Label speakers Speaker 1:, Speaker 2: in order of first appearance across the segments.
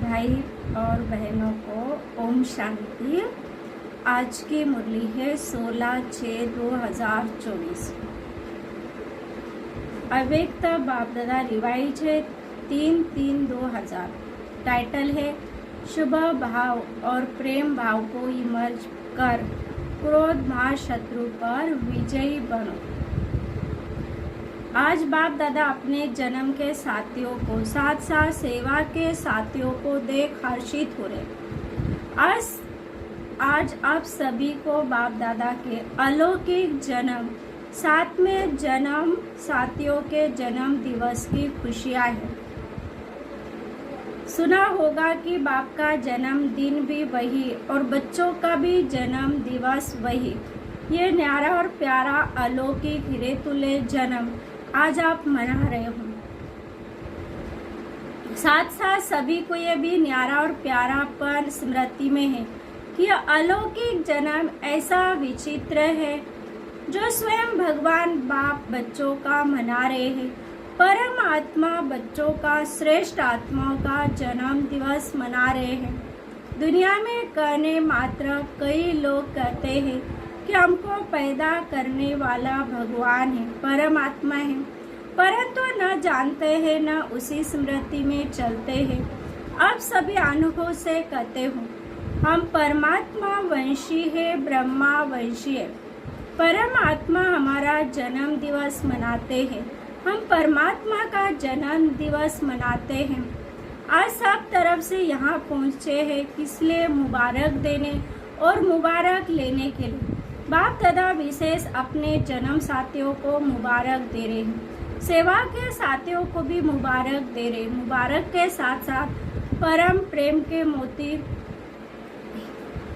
Speaker 1: भाई और बहनों को ओम शांति। आज की मुरली है 16/6/2024। अव्यक्त बाप दादा रिवाइज है 3/3/2000। टाइटल है शुभ भाव और प्रेम भाव को इमर्ज कर क्रोध महाशत्रु पर विजयी बनो। आज बाप दादा अपने जन्म के साथियों को साथ साथ सेवा के साथियों को देख हर्षित हो रहे। आज आप सभी को बाप दादा के अलौकिक जन्म साथ में जन्म साथियों के जन्म दिवस की खुशियां हैं। सुना होगा कि बाप का जन्म दिन भी वही और बच्चों का भी जन्म दिवस वही। ये न्यारा और प्यारा अलौकिक हीरे तुल्य जन्म आज आप मना रहे हो। साथ साथ सभी को ये भी न्यारा और प्यारा पर स्मृति में है कि अलौकिक जन्म ऐसा विचित्र है जो स्वयं भगवान बाप बच्चों का मना रहे हैं। परम आत्मा बच्चों का श्रेष्ठ आत्माओं का जन्म दिवस मना रहे हैं। दुनिया में कहने मात्र कई लोग कहते हैं कि हमको पैदा करने वाला भगवान है, परमात्मा है, परंतु न जानते हैं न उसी स्मृति में चलते हैं। अब सभी अनुभव से कहते हो हम परमात्मा वंशी है, ब्रह्मा वंशी है। परमात्मा हमारा जन्म दिवस मनाते हैं, हम परमात्मा का जन्म दिवस मनाते हैं। आज सब तरफ से यहाँ पहुँचे हैं इसलिए मुबारक देने और मुबारक लेने के लिए बाप दादा विशेष अपने जन्म साथियों को मुबारक दे रहे हैं। सेवा के साथियों को भी मुबारक दे रहे। मुबारक के साथ साथ परम प्रेम के मोती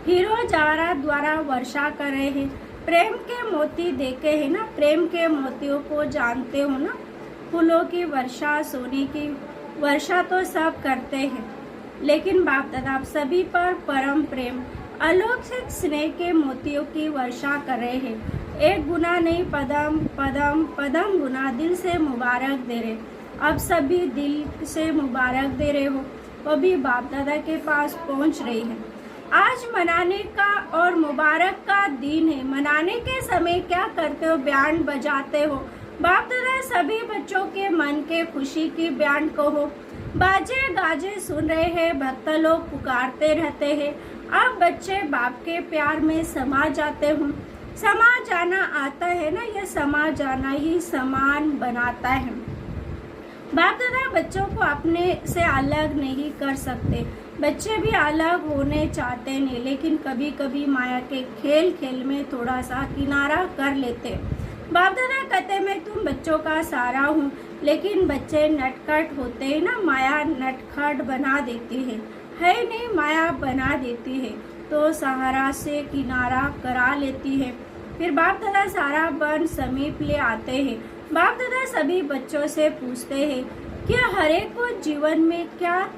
Speaker 1: हीरो जारा द्वारा वर्षा कर रहे हैं। प्रेम के मोती देखे हैं ना, प्रेम के मोतियों को जानते हो ना। फूलों की वर्षा, सोने की वर्षा तो सब करते हैं, लेकिन बाप दादा आप सभी पर परम प्रेम अलौकिक स्नेह के मोतियों की वर्षा कर रहे हैं। एक गुना नहीं, पदम पदम पदम गुना दिल से मुबारक दे रहे। अब सभी दिल से मुबारक दे रहे हो, वो भी बाप दादा के पास पहुंच रही है। आज मनाने का और मुबारक का दिन है। मनाने के समय क्या करते हो? बैंड बजाते हो। बाप दादा सभी बच्चों के मन के खुशी की बैंड को हो, बाजे गाजे सुन रहे हैं, भक्त लोग पुकारते रहते हैं। अब बच्चे बाप के प्यार में समा जाते हो। समा जाना आता है ना, यह समा जाना ही समान बनाता है। बाप दादा बच्चों को अपने से अलग नहीं कर सकते। बच्चे भी अलग होने चाहते नहीं, लेकिन कभी कभी माया के खेल खेल में थोड़ा सा किनारा कर लेते। बाप दादा कहते मैं तुम बच्चों का सहारा हूँ, लेकिन बच्चे नटखट होते हैं ना, माया नटखट बना देती है नहीं, माया बना देती है तो सहारा से किनारा करा लेती है। फिर बाप दादा सारा बन समीप ले आते हैं। बाप दादा सभी बच्चों से पूछते हैं कि हर एक को जीवन में क्या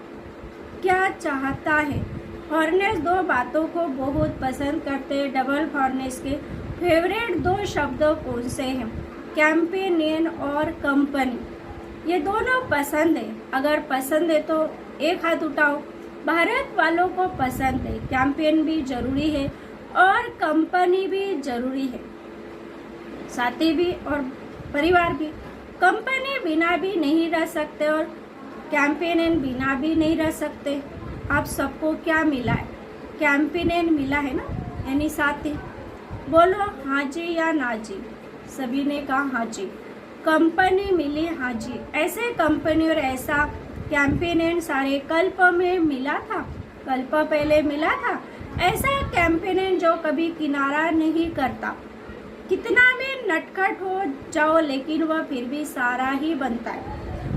Speaker 1: क्या चाहता है। फॉरनेस दो बातों को बहुत पसंद करते हैं। डबल फॉरनेस के फेवरेट दो शब्द कौन से हैं? कैंपेनियन और कंपनी। ये दोनों पसंद है। अगर पसंद है तो एक हाथ उठाओ। भारत वालों को पसंद है, कैंपेन भी जरूरी है और कंपनी भी जरूरी है, साथी भी और परिवार भी। कंपनी बिना भी नहीं रह सकते और कैंपेन बिना भी नहीं रह सकते। आप सबको क्या मिला है? कैंपेन मिला है ना, यानी साथी। बोलो हाँ जी या ना जी। सभी ने कहा हाँ जी। कंपनी मिली, हाँ जी। ऐसे कंपनी और ऐसा कैंपेन सारे कल्प में मिला था, कल्प पहले मिला था। ऐसा कैंपेन जो कभी किनारा नहीं करता। कितना भी नटखट हो जाओ लेकिन वह फिर भी सारा ही बनता है।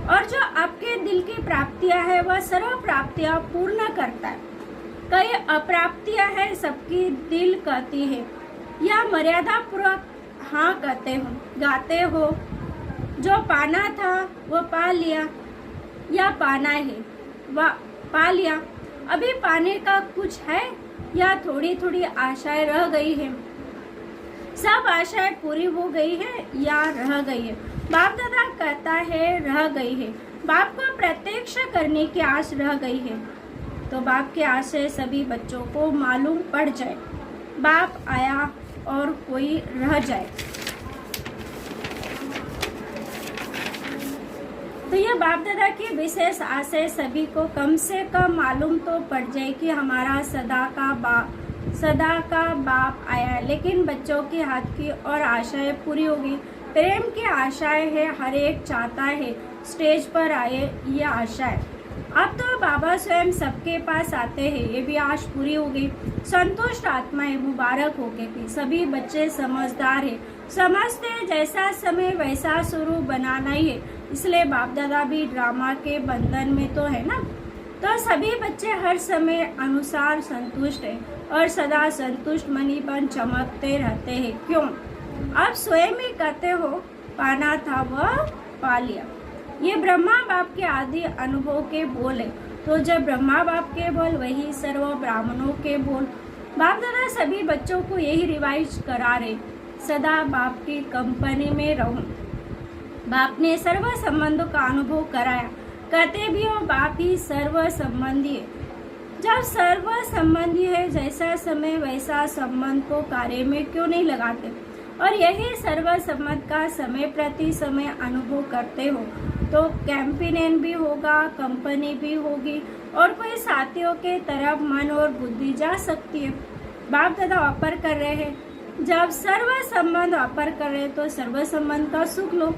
Speaker 1: और जो आपके दिल की प्राप्तियां है वह सर्व प्राप्तियां पूर्ण करता है। कई अप्राप्तियां है सबकी दिल कहती है या मर्यादा पूर्वक हाँ कहते हो, गाते हो। जो पाना था वो पा लिया या पाना है वह पा लिया। अभी पाने का कुछ है या थोड़ी थोड़ी आशाएं रह गई है? सब आशाएं पूरी हो गई है या रह गई है? बाप दादा कहता है रह गई है। बाप को प्रत्यक्ष करने की आस रह गई है। तो बाप के आशय सभी बच्चों को मालूम पड़ जाए। बाप आया और कोई रह जाए। तो ये बाप दादा की विशेष आशय सभी को कम से कम मालूम तो पड़ जाए कि हमारा सदा का बाप आया है। लेकिन बच्चों के हाथ की और आशाएं पूरी होगी। प्रेम की आशाएं है, हर एक चाहता है स्टेज पर आए, ये आशा है। अब तो बाबा स्वयं सबके पास आते हैं, ये भी आश पूरी होगी। संतुष्ट आत्माएं मुबारक हो के भी सभी बच्चे समझदार है, समझते हैं जैसा समय वैसा स्वरूप बनाना ही है। इसलिए बाप दादा भी ड्रामा के बंधन में तो है ना। तो सभी बच्चे हर समय अनुसार संतुष्ट है और सदा संतुष्ट मनी बन चमकते रहते हैं। क्यों? आप स्वयं ही कहते हो पाना था वह पा लिया। ये ब्रह्मा बाप के आदि अनुभव के बोल है। तो जब ब्रह्मा बाप के बोल वही सर्व ब्राह्मणों के बोल। बाप दादा सभी बच्चों को यही रिवाइज करा रहे, सदा बाप की कंपनी में रहूं। बाप ने सर्व संबंधों का अनुभव कराया, कहते भी हो बाप ही सर्व संबंधी है। जब सर्व संबंधी है, जैसा समय वैसा संबंध को कार्य में क्यों नहीं लगाते? और यही सर्व संबंध का समय प्रति समय अनुभव करते हो तो कैंपेन भी होगा, कंपनी भी होगी और कोई साथियों के तरफ मन और बुद्धि जा सकती है। बाप दादा ऑफर कर रहे हैं, जब सर्व संबंध ऑफर कर रहे तो सर्व संबंध का सुख लो,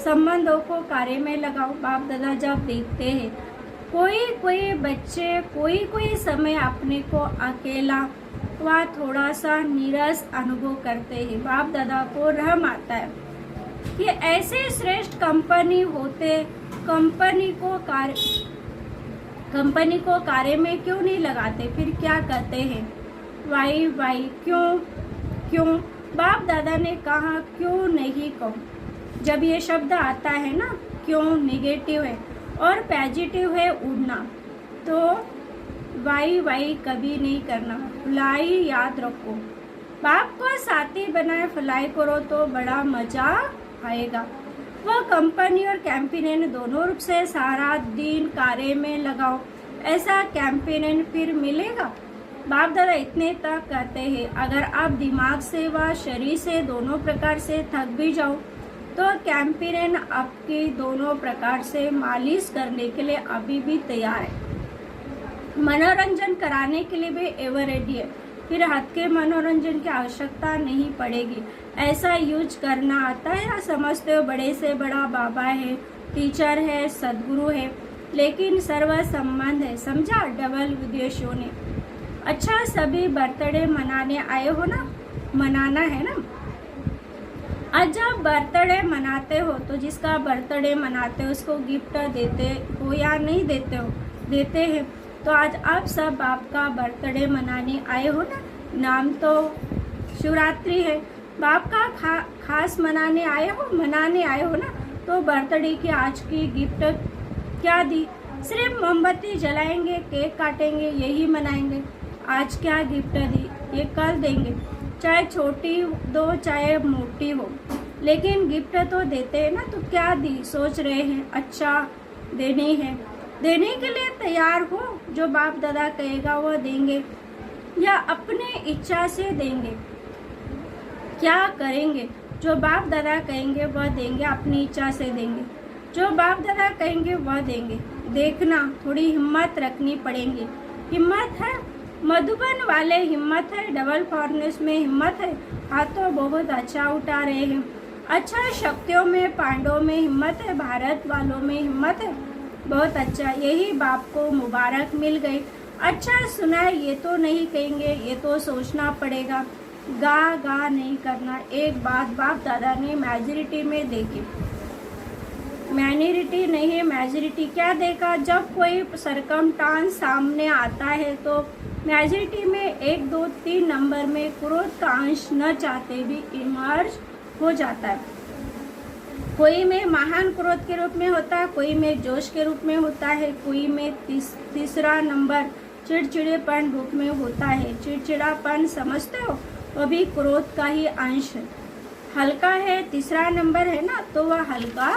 Speaker 1: संबंधों को कार्य में लगाओ। बाप दादा जब देखते हैं कोई बच्चे कोई समय अपने को अकेला व थोड़ा सा नीरस अनुभव करते हैं, बाप दादा को रहम आता है कि ऐसे श्रेष्ठ कंपनी होते कंपनी को कार्य में क्यों नहीं लगाते? फिर क्या कहते हैं? वाई क्यों? बाप दादा ने कहा क्यों नहीं कहो। जब ये शब्द आता है ना, क्यों नेगेटिव है और पॉजिटिव है उड़ना, तो वाई कभी नहीं करना। फ्लाई याद रखो, बाप को साथी बनाए फ्लाई करो तो बड़ा मजा आएगा। वह कंपनी और कैंपेन दोनों रूप से सारा दिन कार्य में लगाओ, ऐसा कैंपेन फिर मिलेगा। बाप दादा इतने तक कहते हैं, अगर आप दिमाग से व शरीर से दोनों प्रकार से थक भी जाओ तो कैंपेन आपकी दोनों प्रकार से मालिश करने के लिए अभी भी तैयार है, मनोरंजन कराने के लिए भी एवर रेडी है। फिर हाथ के मनोरंजन की आवश्यकता नहीं पड़ेगी। ऐसा यूज करना आता है या समझते हो बड़े से बड़ा बाबा है, टीचर है, सदगुरु है, लेकिन सर्व संबंध है, समझा? डबल उद्देश्यों ने। अच्छा, सभी बर्थडे मनाने आए हो ना, मनाना है ना। आज जब बर्थडे मनाते हो तो जिसका बर्थडे मनाते हो उसको गिफ्ट देते हो या नहीं देते हो? देते हैं। तो आज आप सब बाप का बर्थडे मनाने आए हो ना। नाम तो शिवरात्रि है, बाप का खास मनाने आए हो ना। तो बर्थडे की आज की गिफ्ट क्या दी? सिर्फ मोमबत्ती जलाएंगे, केक काटेंगे, यही मनाएंगे। आज क्या गिफ्ट दी ये कल देंगे, चाहे छोटी दो चाहे मोटी हो, लेकिन गिफ्ट तो देते हैं ना। तो क्या दी? सोच रहे हैं अच्छा देनी है, देने के लिए तैयार हो। जो बाप दादा कहेगा वो देंगे या अपने इच्छा से देंगे? क्या करेंगे? जो बाप दादा कहेंगे वह देंगे, अपनी इच्छा से देंगे। जो बाप दादा कहेंगे वह देंगे। देखना, थोड़ी हिम्मत रखनी पड़ेगी। हिम्मत है, मधुबन वाले हिम्मत है, डबल फॉर्नेस में हिम्मत है, हाथों बहुत अच्छा उठा रहे हैं। अच्छा, शक्तियों में पांडवों में हिम्मत है, भारत वालों में हिम्मत है, बहुत अच्छा। यही बाप को मुबारक मिल गई। अच्छा सुना है, ये तो नहीं कहेंगे, ये तो सोचना पड़ेगा, गा नहीं करना। एक बात बाप दादा ने मेजॉरिटी में देखी, माइनॉरिटी नहीं है, मेजॉरिटी। क्या देखा? जब कोई सरकमस्टांस सामने आता है तो मेजॉरिटी में 1, 2, 3 नंबर में क्रोध का अंश न चाहते भी इमर्ज हो जाता है। कोई में महान क्रोध के रूप में होता है, कोई में जोश के रूप में होता है, कोई में तीसरा नंबर चिड़चिड़ेपन रूप में होता है। चिड़चिड़ापन समझते हो, वो भी क्रोध का ही अंश है। हल्का है, तीसरा नंबर है ना, तो वह हल्का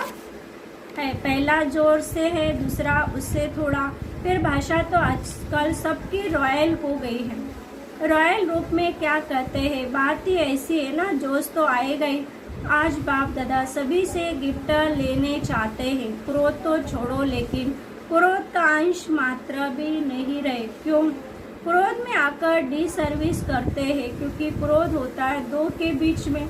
Speaker 1: है। पहला जोर से है, दूसरा उससे थोड़ा। फिर भाषा तो आजकल सबकी रॉयल हो गई है। रॉयल रूप में क्या कहते हैं, बात ही ऐसी है ना, जोश तो आएगा ही। आज बाप दादा सभी से गिफ्ट लेने चाहते हैं। क्रोध तो छोड़ो, लेकिन क्रोध का अंश मात्र भी नहीं रहे। क्यों? क्रोध में आकर डिसर्विस करते हैं, क्योंकि क्रोध होता है दो के बीच में,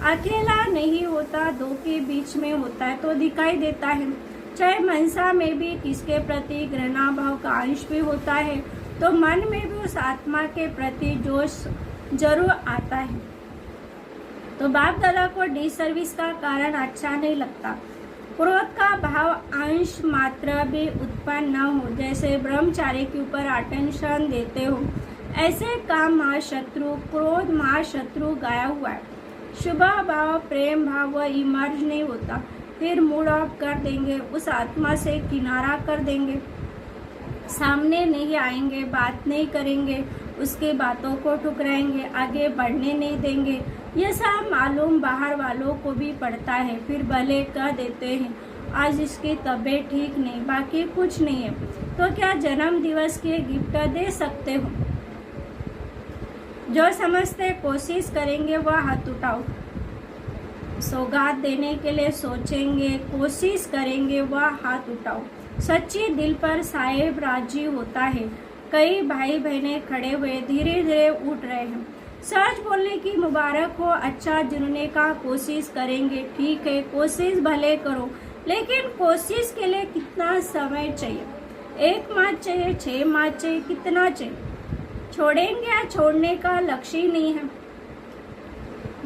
Speaker 1: अकेला नहीं होता, दो के बीच में होता है तो दिखाई देता है। चाहे मनसा में भी किसके प्रति घृणा भाव का अंश भी होता है, तो मन में भी उस आत्मा के प्रति जोश जरूर आता है। तो बाप दादा को डिसर्विस का कारण अच्छा नहीं लगता। क्रोध का भाव अंश मात्र भी उत्पन्न न हो, जैसे ब्रह्मचारी के ऊपर अटेंशन देते हो, ऐसे काम महाशत्रु, क्रोध महाशत्रु गाया हुआ है। शुभ भाव, प्रेम भाव वह इमर्ज नहीं होता, फिर मूड ऑफ कर देंगे, उस आत्मा से किनारा कर देंगे, सामने नहीं आएंगे, बात नहीं करेंगे, उसके बातों को ठुकराएंगे, आगे बढ़ने नहीं देंगे। ये सब मालूम बाहर वालों को भी पड़ता है, फिर भले कह देते हैं आज इसकी तबीयत ठीक नहीं, बाकी कुछ नहीं है। तो क्या जन्म दिवस के गिफ्ट दे सकते हो? जो समझते कोशिश करेंगे वह हाथ उठाओ। सौगात देने के लिए सोचेंगे, कोशिश करेंगे वह हाथ उठाओ। सच्ची दिल पर साहेब राजी होता है। कई भाई बहनें खड़े हुए धीरे धीरे उठ रहे हैं। सच बोलने की मुबारक हो, अच्छा जुड़ने का कोशिश करेंगे, ठीक है, कोशिश भले करो, लेकिन कोशिश के लिए कितना समय चाहिए? 1 माह चाहिए, 6 माह चाहिए, कितना चाहिए? छोड़ेंगे या छोड़ने का लक्ष्य ही नहीं है।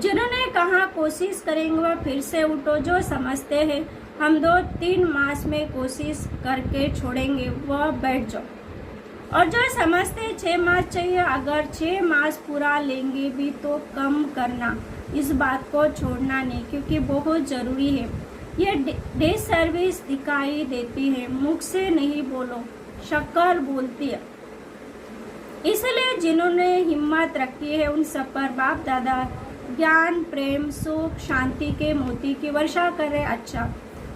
Speaker 1: जिन्होंने कहा कोशिश करेंगे वह फिर से उठो। जो समझते हैं हम 2-3 मास में कोशिश करके छोड़ेंगे वह बैठ जाओ। और जो समझते 6 मास चाहिए, अगर 6 मास पूरा लेंगे भी तो कम करना, इस बात को छोड़ना नहीं, क्योंकि बहुत ज़रूरी है। ये डिसर्विस दिखाई देती है, मुख से नहीं बोलो, शक्कर बोलती है। इसलिए जिन्होंने हिम्मत रखी है उन सब पर बाप दादा ज्ञान, प्रेम, सुख, शांति के मोती की वर्षा करे। अच्छा,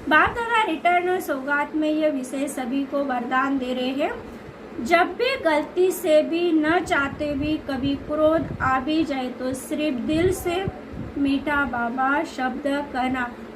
Speaker 1: बाप दादा रिटर्न सौगात में ये विषय सभी को वरदान दे रहे हैं। जब भी गलती से भी न चाहते भी कभी क्रोध आ भी जाए तो सिर्फ दिल से मीठा बाबा शब्द कहना,